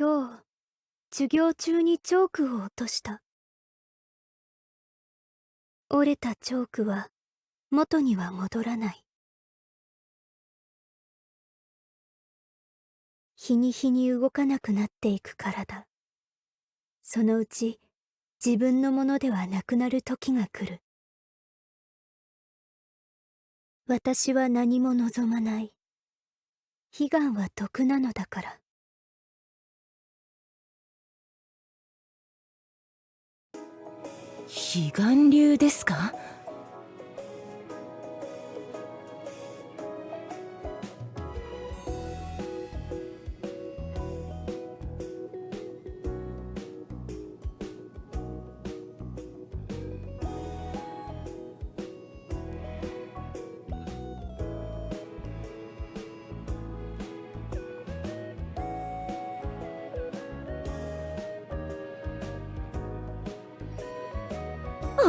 今日、授業中にチョークを落とした。折れたチョークは元には戻らない。日に日に動かなくなっていく体。そのうち自分のものではなくなる時が来る。私は何も望まない。悲願は毒なのだから。彼岸流ですか？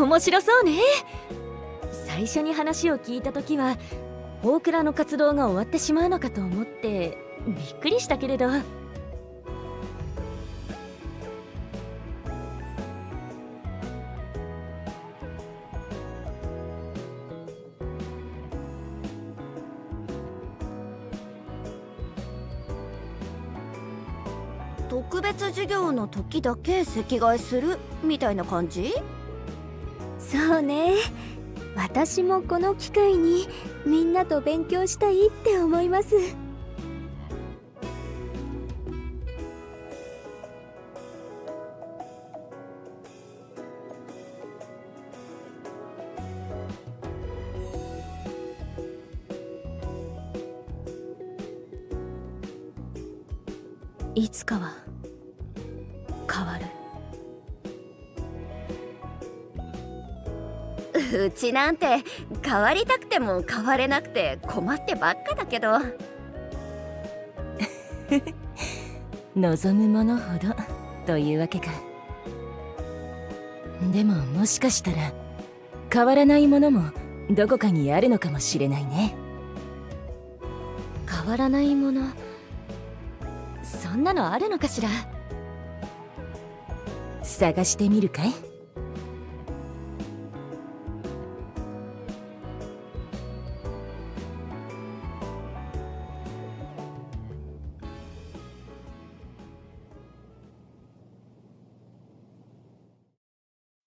面白そうね。最初に話を聞いた時は大倉の活動が終わってしまうのかと思ってびっくりしたけれど、特別授業の時だけ席替えするみたいな感じ？そうね。私もこの機会にみんなと勉強したいって思います。いつかは変わる。うちなんて変わりたくても変われなくて困ってばっかだけど。望むものほどというわけか。でももしかしたら変わらないものもどこかにあるのかもしれないね。変わらないもの、そんなのあるのかしら。探してみるかい？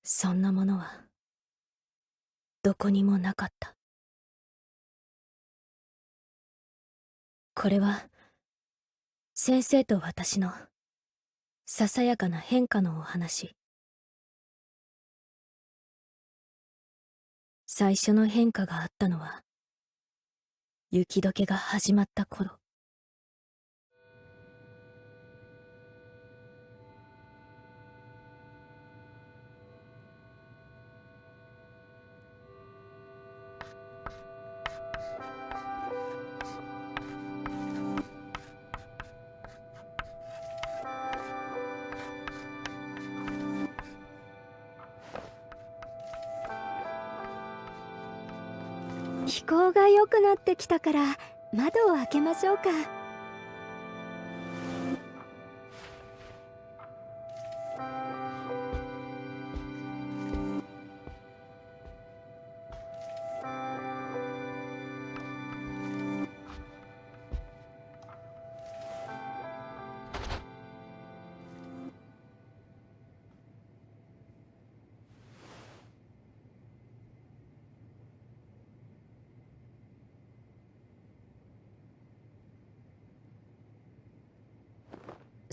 そんなものはどこにもなかった。これは先生と私のささやかな変化のお話。最初の変化があったのは雪解けが始まった頃。気候が良くなってきたから窓を開けましょうか。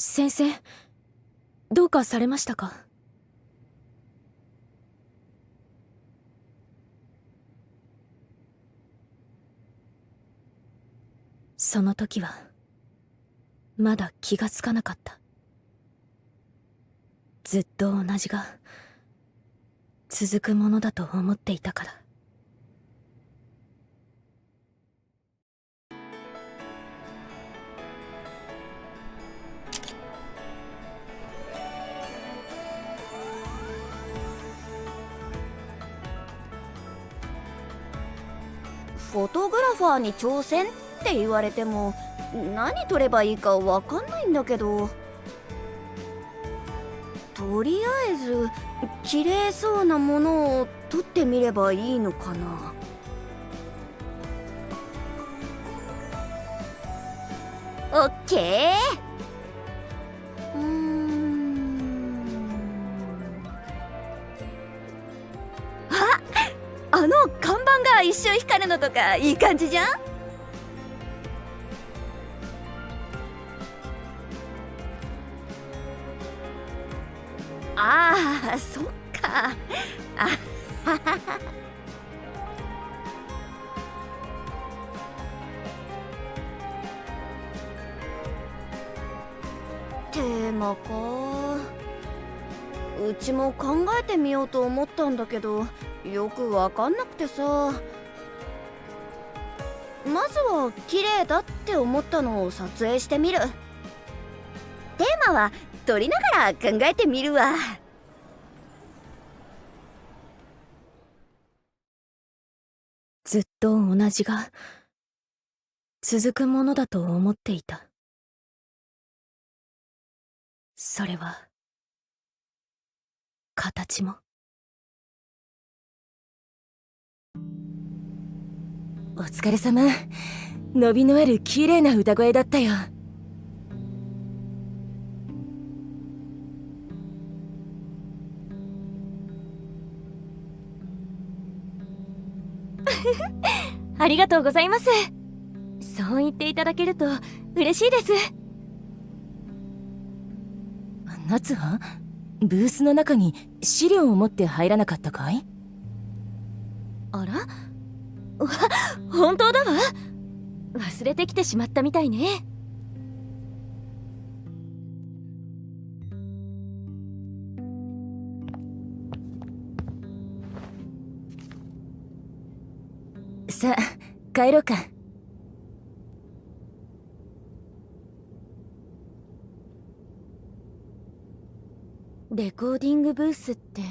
先生、どうかされましたか？その時はまだ気がつかなかった。ずっと同じが続くものだと思っていたから。フォトグラファーに挑戦って言われても何撮ればいいかわかんないんだけど。とりあえず綺麗そうなものを撮ってみればいいのかな。オッケー。あの看板が一瞬光るのとかいい感じじゃん。ああ、そっか。あははは。テーマか。うちも考えてみようと思ったんだけど、よくわかんなくてさ。まずは綺麗だって思ったのを撮影してみる。テーマは撮りながら考えてみるわ。ずっと同じが続くものだと思っていた。それは形も。お疲れ様。伸びのある綺麗な歌声だったよ。ありがとうございます。そう言っていただけると嬉しいです。夏はブースの中に資料を持って入らなかったかい？あら？本当だわ。忘れてきてしまったみたいね。さあ帰ろうか。レコーディングブースって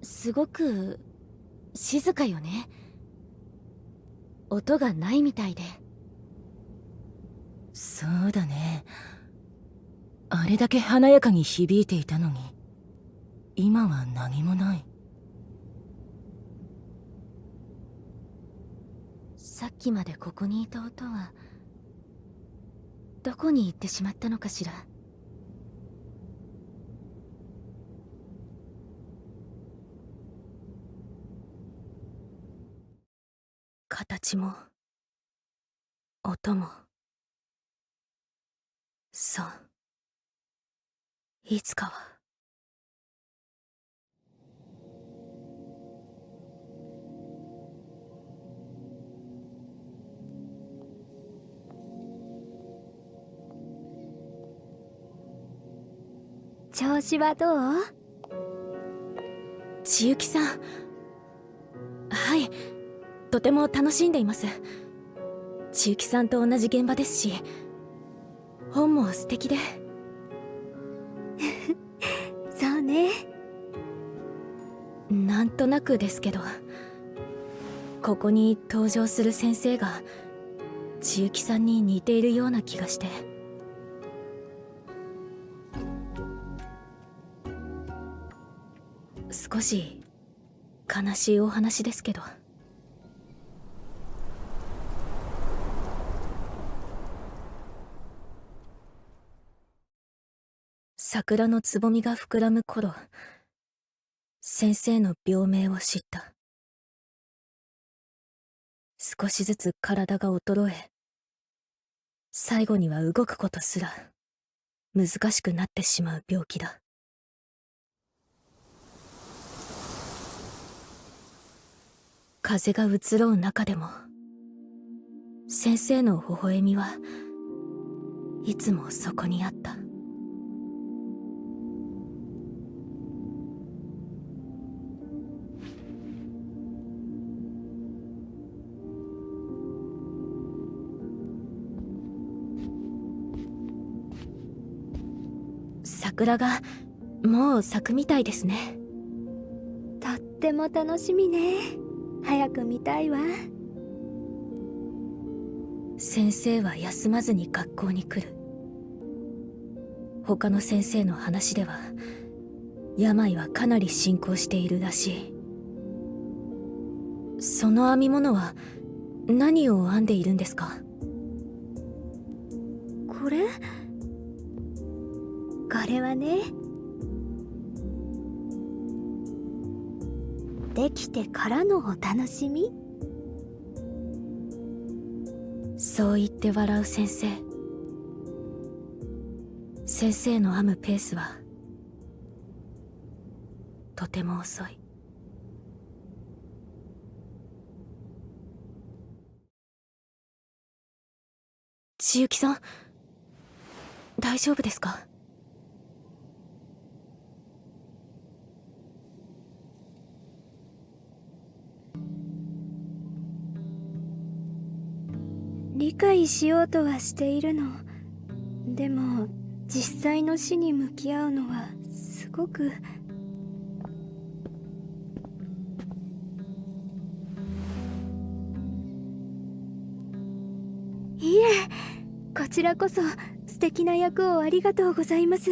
すごく静かよね。音がないみたいで。そうだね。あれだけ華やかに響いていたのに今は何もない。さっきまでここにいた音はどこに行ってしまったのかしら。形も音も、そう、いつかは。調子はどう？千雪さん、はい、とても楽しんでいます。千雪さんと同じ現場ですし、本も素敵で。そうね。なんとなくですけど、ここに登場する先生が千雪さんに似ているような気がして。少し悲しいお話ですけど。桜のつぼみが膨らむ頃、先生の病名を知った。少しずつ体が衰え、最後には動くことすら難しくなってしまう病気だ。風が移ろう中でも、先生の微笑みはいつもそこにあった。桜がもう咲くみたいですね。とっても楽しみね。早く見たいわ。先生は休まずに学校に来る。他の先生の話では病はかなり進行しているらしい。その編み物は何を編んでいるんですか？これはね、できてからのお楽しみ。そう言って笑う先生。先生の編むペースはとても遅い。千雪さん、大丈夫ですか？理解しようとはしているの。でも実際の死に向き合うのはすごく。いえ、こちらこそ素敵な役をありがとうございます。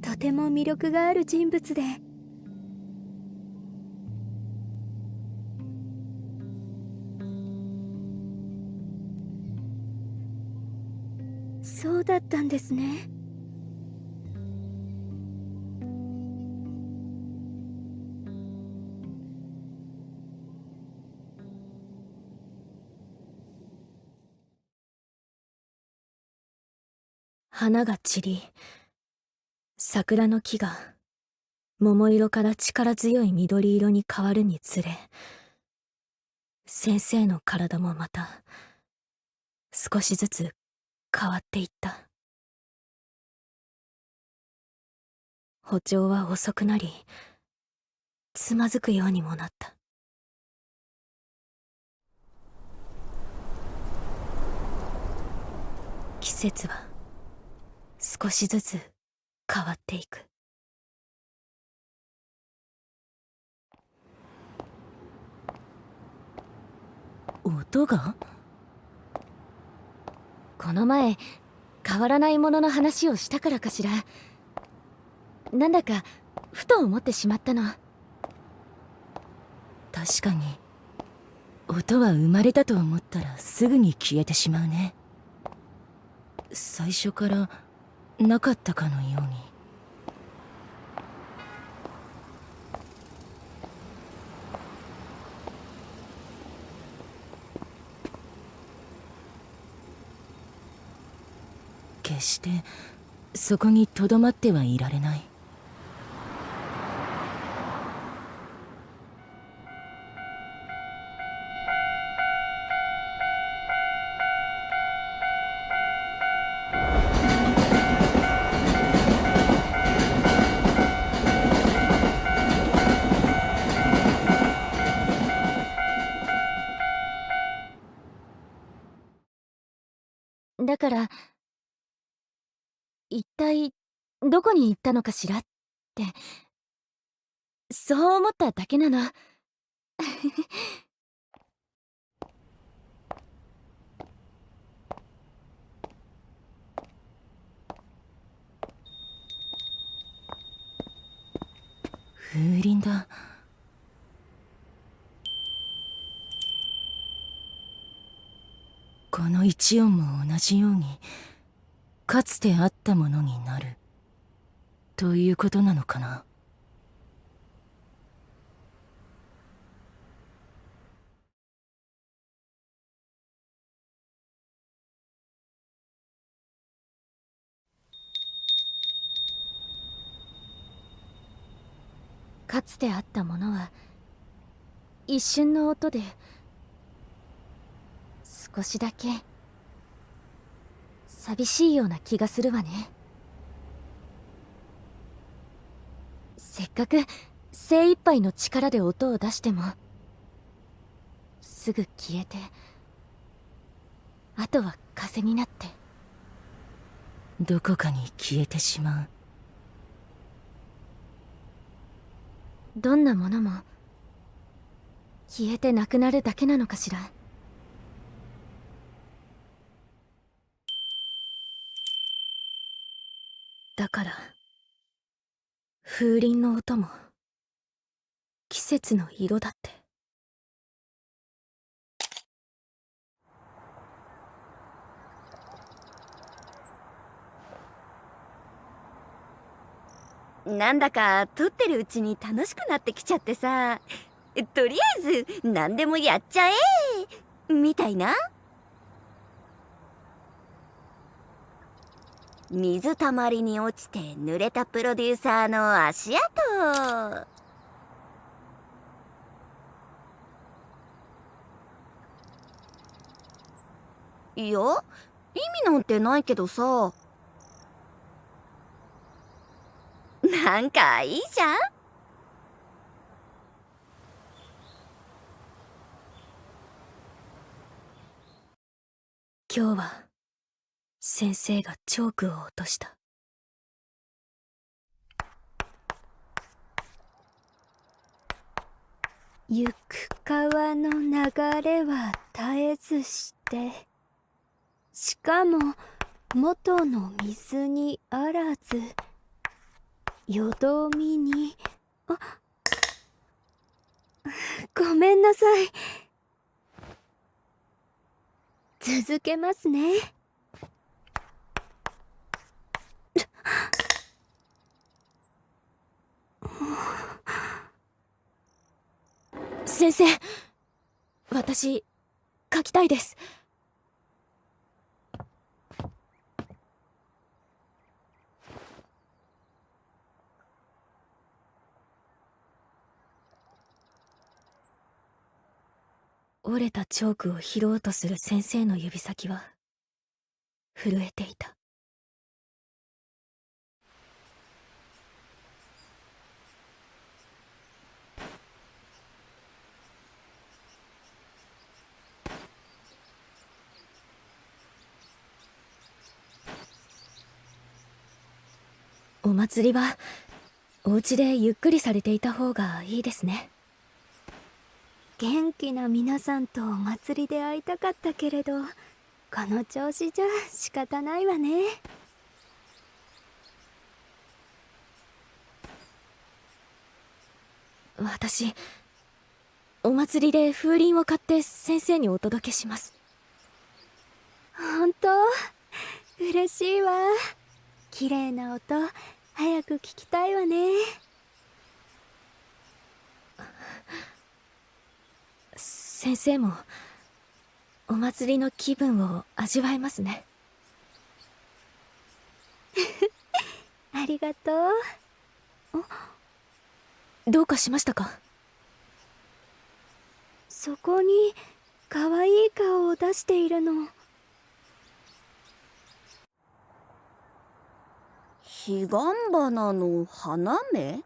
とても魅力がある人物で。そうだったんですね。花が散り、桜の木が桃色から力強い緑色に変わるにつれ、先生の体もまた少しずつ変わっていった。歩調は遅くなり、つまずくようにもなった。季節は少しずつ変わっていく。音が？この前変わらないものの話をしたからかしら。なんだかふと思ってしまったの。確かに音は生まれたと思ったらすぐに消えてしまうね。最初からなかったかのように。決してそこにとどまってはいられない。だから一体どこに行ったのかしらってそう思っただけなの。風鈴だ。この一音も同じようにかつてあったものになるということなのかな。かつてあったものは一瞬の音で少しだけ寂しいような気がするわね。せっかく精一杯の力で音を出してもすぐ消えて、あとは風になってどこかに消えてしまう。どんなものも消えてなくなるだけなのかしら。だから風鈴の音も季節の色だって。なんだか撮ってるうちに楽しくなってきちゃってさ、とりあえず何でもやっちゃえみたいな。水たまりに落ちて濡れたプロデューサーの足跡。いや、意味なんてないけどさ。なんかいいじゃん。今日は先生がチョークを落とした。行く川の流れは絶えずして、しかも元の水にあらず、よどみに、ごめんなさい。続けますね。先生、私書きたいです。折れたチョークを拾おうとする先生の指先は震えていた。お祭りはお家でゆっくりされていた方がいいですね。元気な皆さんとお祭りで会いたかったけれど、この調子じゃ仕方ないわね。私、お祭りで風鈴を買って先生にお届けします。本当？嬉しいわ。綺麗な音、早く聞きたいわね。先生もお祭りの気分を味わえますね。ありがとう。どうかしましたか？そこに可愛い顔を出しているの。彼岸花の花芽？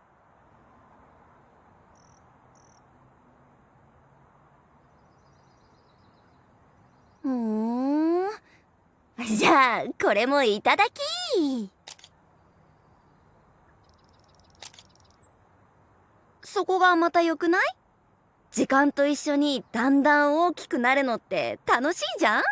じゃあこれもいただき。そこがまた良くない？時間と一緒にだんだん大きくなるのって楽しいじゃん。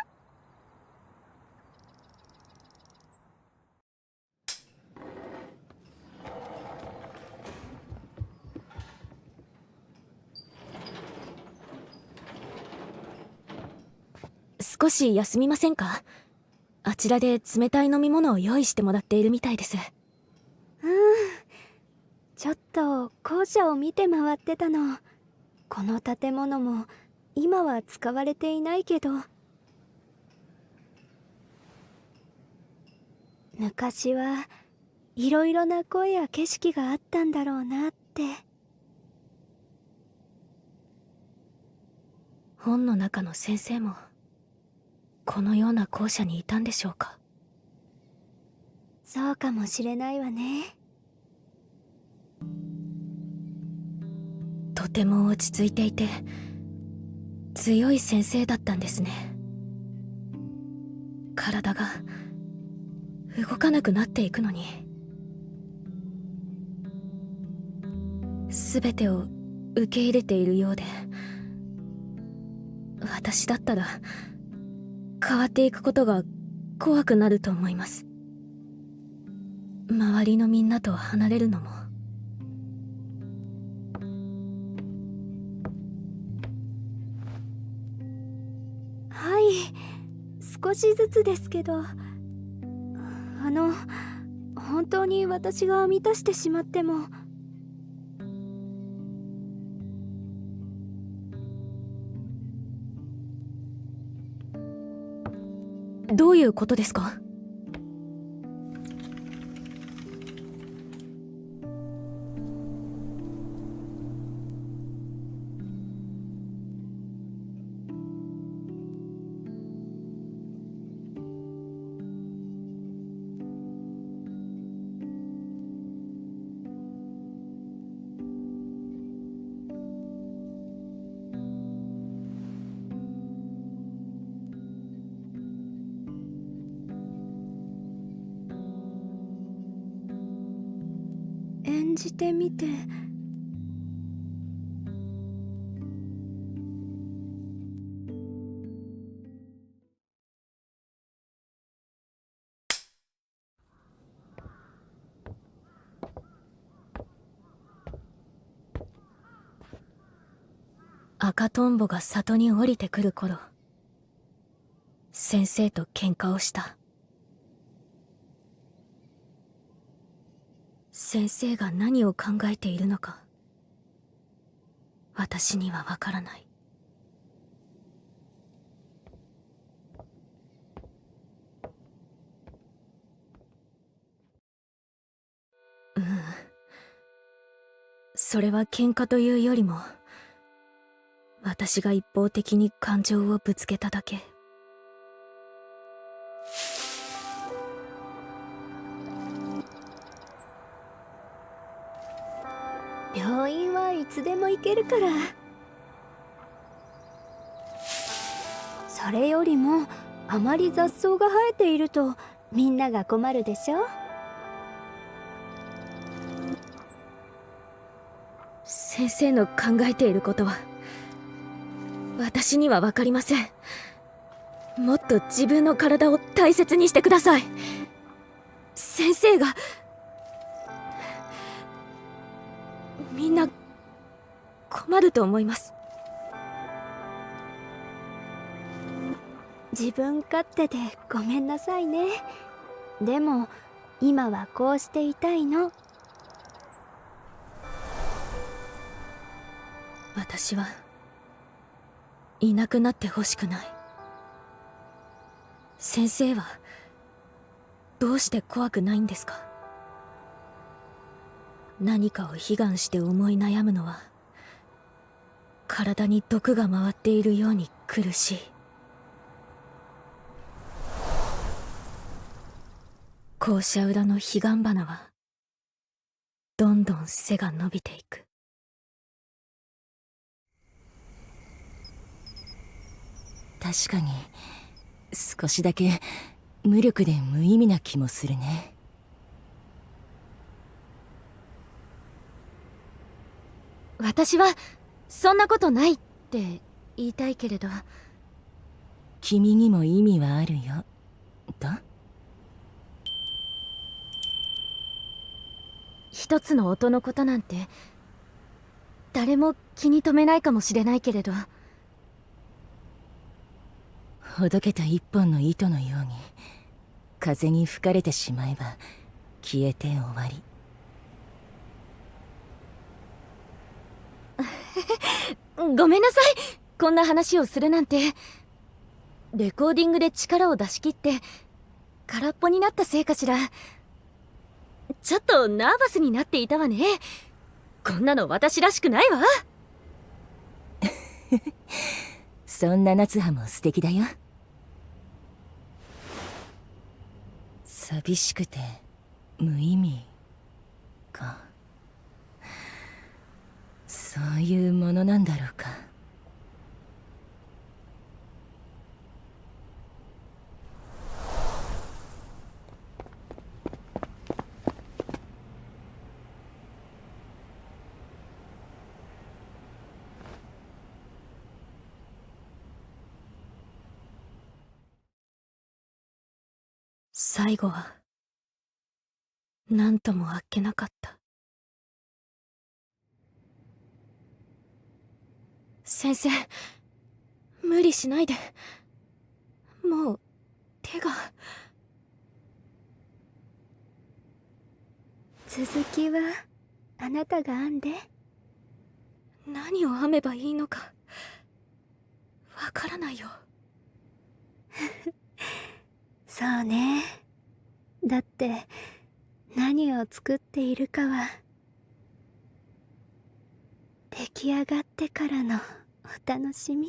少し休みませんか？あちらで冷たい飲み物を用意してもらっているみたいです。ちょっと校舎を見て回ってたの。この建物も今は使われていないけど、昔はいろいろな声や景色があったんだろうなって。本の中の先生もこのような校舎にいたんでしょうか。そうかもしれないわね。とても落ち着いていて強い先生だったんですね。体が動かなくなっていくのに全てを受け入れているようで、私だったら変わっていくことが怖くなると思います。周りのみんなと離れるのも。はい、少しずつですけど、本当に私が満たしてしまっても。どういうことですか？演じてみて。赤とんぼが里に降りてくる頃、先生と喧嘩をした。先生が何を考えているのか、私にはわからない。それは喧嘩というよりも、私が一方的に感情をぶつけただけ。病院はいつでも行けるから。それよりもあまり雑草が生えているとみんなが困るでしょ。先生の考えていることは私には分かりません。もっと自分の体を大切にしてください。先生がみんな困ると思います。自分勝手でごめんなさいね。でも今はこうしていたいの。私はいなくなってほしくない。先生はどうして怖くないんですか？何かを悲願して思い悩むのは体に毒が回っているように苦しい。校舎裏の彼岸花はどんどん背が伸びていく。確かに少しだけ無力で無意味な気もするね。私はそんなことないって言いたいけれど。君にも意味はあるよと。一つの音のことなんて誰も気に留めないかもしれないけれど、ほどけた一本の糸のように風に吹かれてしまえば消えて終わり。ごめんなさい、こんな話をするなんて。レコーディングで力を出し切って空っぽになったせいかしら。ちょっとナーバスになっていたわね。こんなの私らしくないわ。そんな夏葉も素敵だよ。寂しくて無意味か。そういうものなんだろうか。最後はなんともあっけなかった。先生、無理しないで。もう手が。続きはあなたが編んで。何を編めばいいのかわからないよ。そうね。だって何を作っているかは出来上がってからのお楽しみ。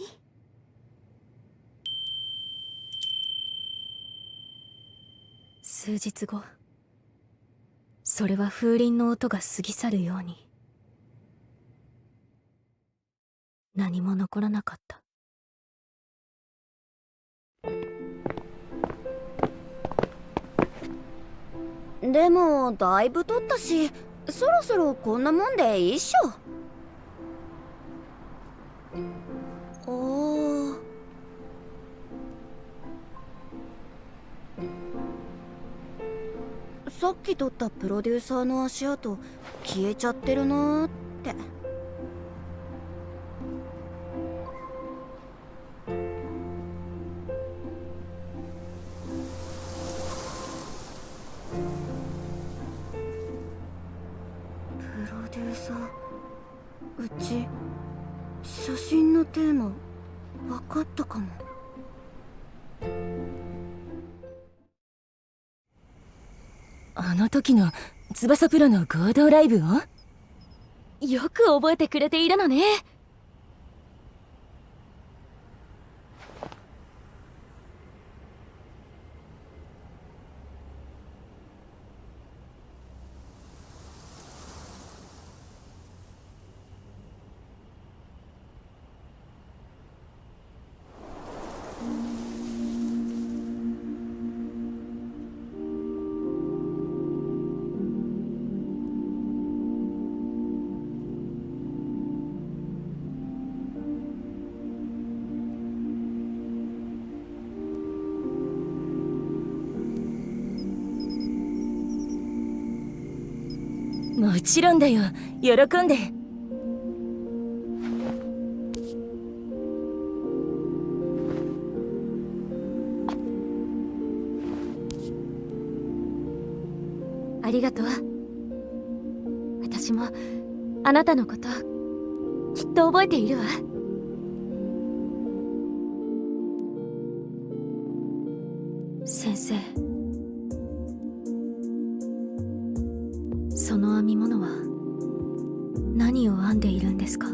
数日後、それは風鈴の音が過ぎ去るように何も残らなかった。でもだいぶ撮ったし、そろそろこんなもんでいいっしょ。さっき撮ったプロデューサーの足跡消えちゃってるなーって。プロデューサー、うち写真のテーマ分かったかも。あの時の翼プロの合同ライブを？よく覚えてくれているのね。もちろんだよ、喜んで。ありがとう。私もあなたのこときっと覚えているわ。先生、その編み物は何を編んでいるんですか？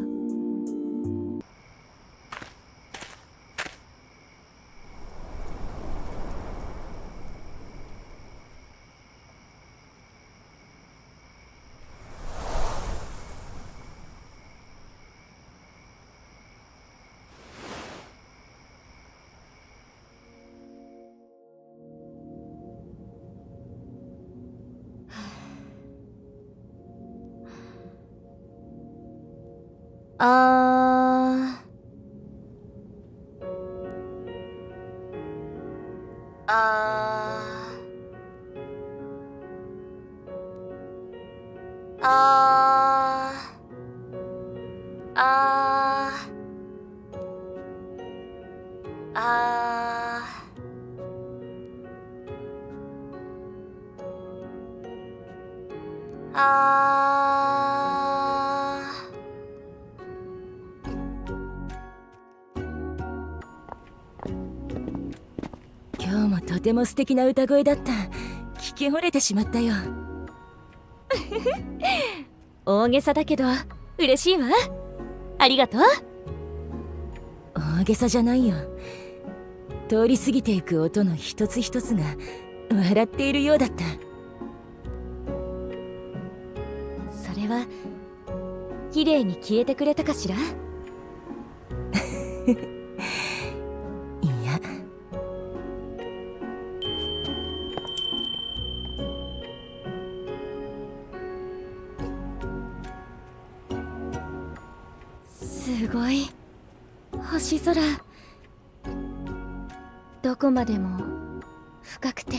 あああああ今日もとても素敵な歌声だった。聞き惚れてしまったよ。大げさだけど嬉しいわ。ありがとう。大げさじゃないよ。通り過ぎていく音の一つ一つが笑っているようだった。それは綺麗に消えてくれたかしら？いや、すごい星空、どこまでも深くて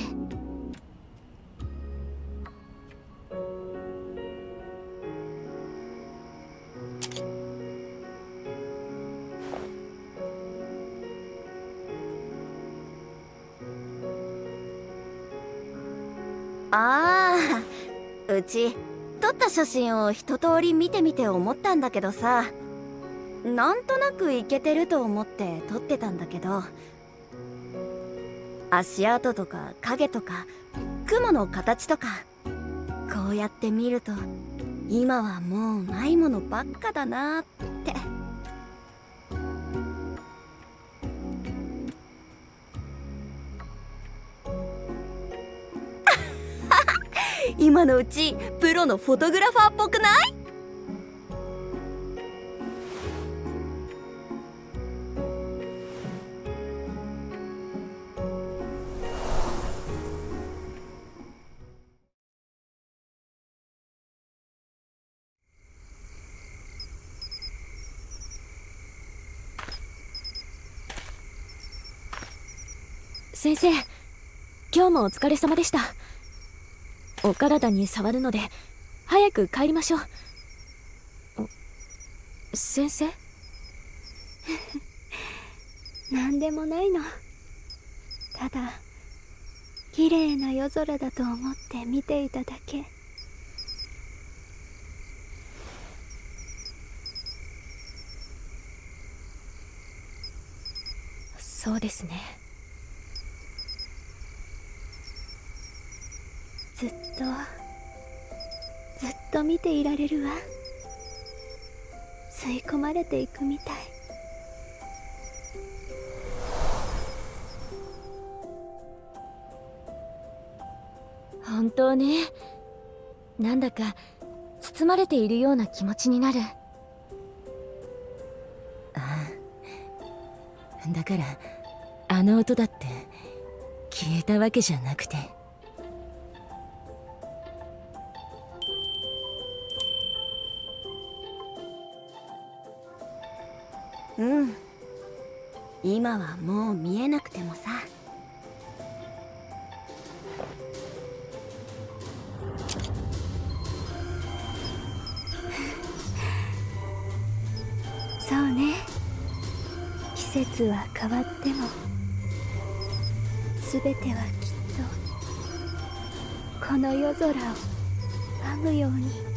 ああ、うち撮った写真を一通り見てみて思ったんだけどさ、なんとなくイケてると思って撮ってたんだけど、足跡とか影とか雲の形とか、こうやって見ると今はもうないものばっかだなって。今のうちプロのフォトグラファーっぽくない？先生、今日もお疲れ様でした。お体に触るので早く帰りましょう。先生？なんでもないの。ただ綺麗な夜空だと思って見ていただけ。そうですね。ずっと見ていられるわ。吸い込まれていくみたい。本当ね。なんだか包まれているような気持ちになる。ああ、だからあの音だって消えたわけじゃなくて。うん、今はもう見えなくてもさ。そうね。季節は変わっても全てはきっとこの夜空を編むように。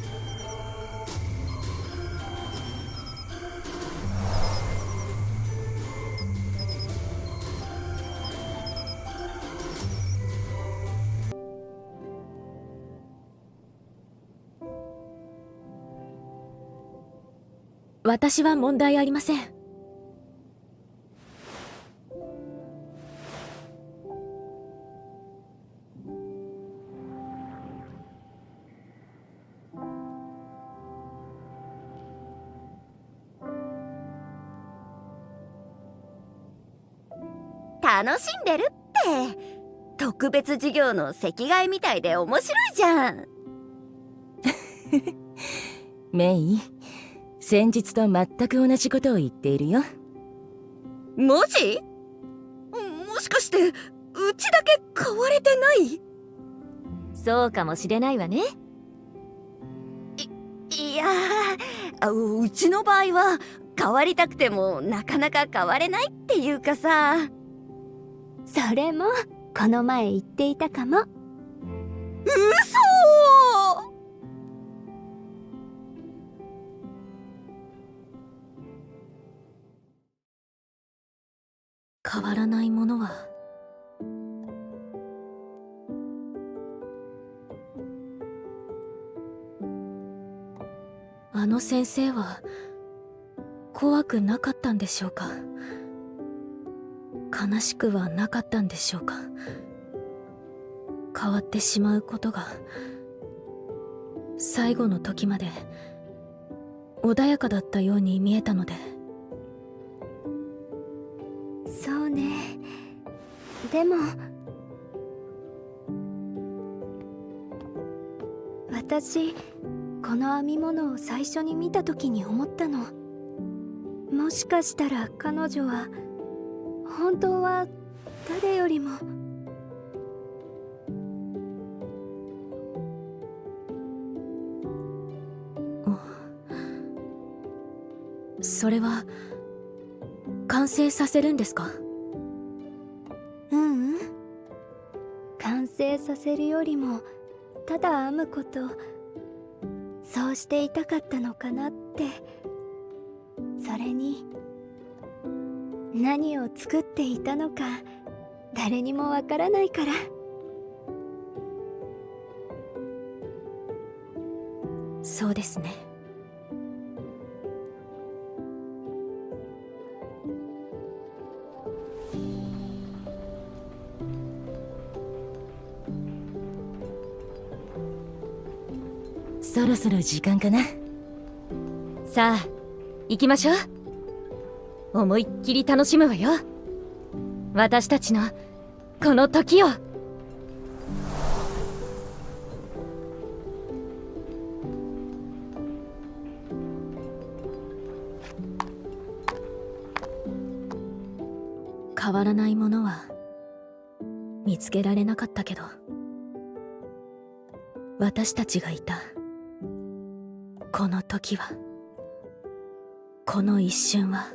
私は問題ありません。楽しんでるって。特別授業の席替えみたいで面白いじゃん。メイ、先日と全く同じことを言っているよ。マジ？もしかしてうちだけ変われてない？そうかもしれないわね。いやー、うちの場合は変わりたくてもなかなか変われないっていうかさ。それもこの前言っていたかも。嘘！変わらないものはあの先生は怖くなかったんでしょうか。悲しくはなかったんでしょうか。変わってしまうことが最後の時まで穏やかだったように見えたので。そうね。でも私この編み物を最初に見た時に思ったの。もしかしたら彼女は本当は誰よりもそれは完成させるんですか？ううん、完成させるよりもただ編むこと、そうしていたかったのかなって。それに何を作っていたのか誰にもわからないから。そうですね。そろそろ時間かな。さあ行きましょう。思いっきり楽しむわよ、私たちのこの時を。変わらないものは見つけられなかったけど、私たちがいたこの時は、この一瞬は